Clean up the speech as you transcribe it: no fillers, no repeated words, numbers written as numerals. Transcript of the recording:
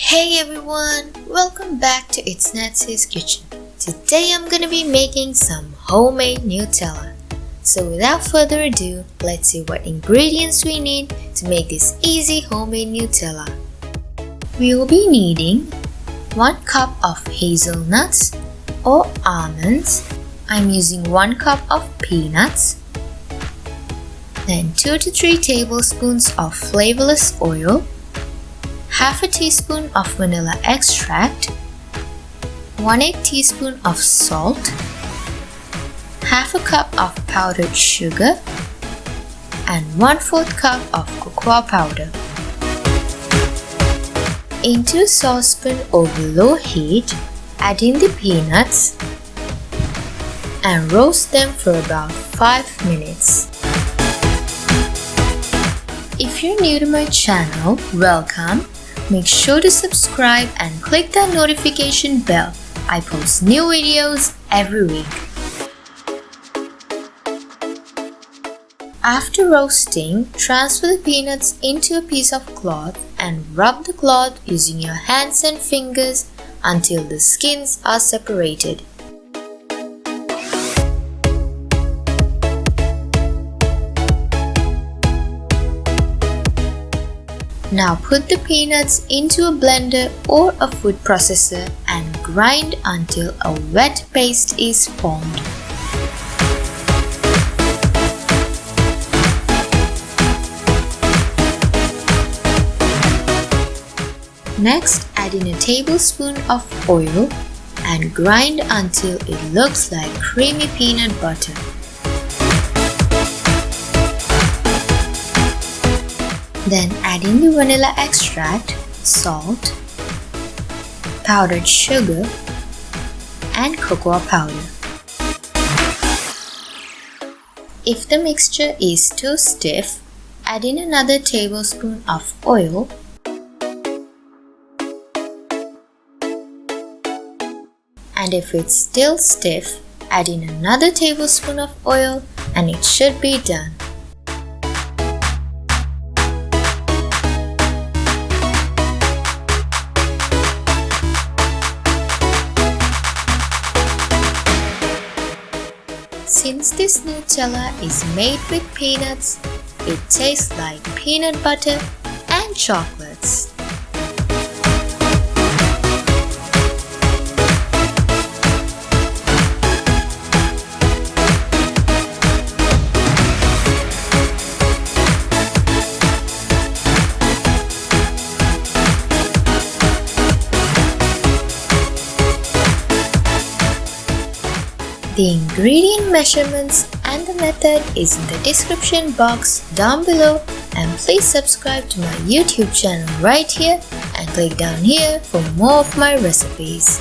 Hey everyone, welcome back to itsNatzysKitchen. Today I'm gonna be making some homemade Nutella. So without further ado, let's see what ingredients we need to make this easy homemade Nutella. We will be needing 1 cup of hazelnuts or almonds. I'm using 1 cup of peanuts. Then 2 to 3 tablespoons of flavorless oil, half a teaspoon of vanilla extract, 1/8 teaspoon of salt, half a cup of powdered sugar, and 1/4 cup of cocoa powder. Into a saucepan over low heat, add in the peanuts and roast them for about 5 minutes. If you're new to my channel, welcome. Make sure to subscribe and click that notification bell. I post new videos every week. After roasting, transfer the peanuts into a piece of cloth and rub the cloth using your hands and fingers until the skins are separated. Now put the peanuts into a blender or a food processor and grind until a wet paste is formed. Next, add in a tablespoon of oil and grind until it looks like creamy peanut butter. Then add in the vanilla extract, salt, powdered sugar, and cocoa powder. If the mixture is too stiff, add in another tablespoon of oil and if it's still stiff, add in another tablespoon of oil and it should be done. Since this Nutella is made with peanuts, it tastes like peanut butter and chocolates. The ingredient measurements and the method is in the description box down below, and please subscribe to my YouTube channel right here and click down here for more of my recipes.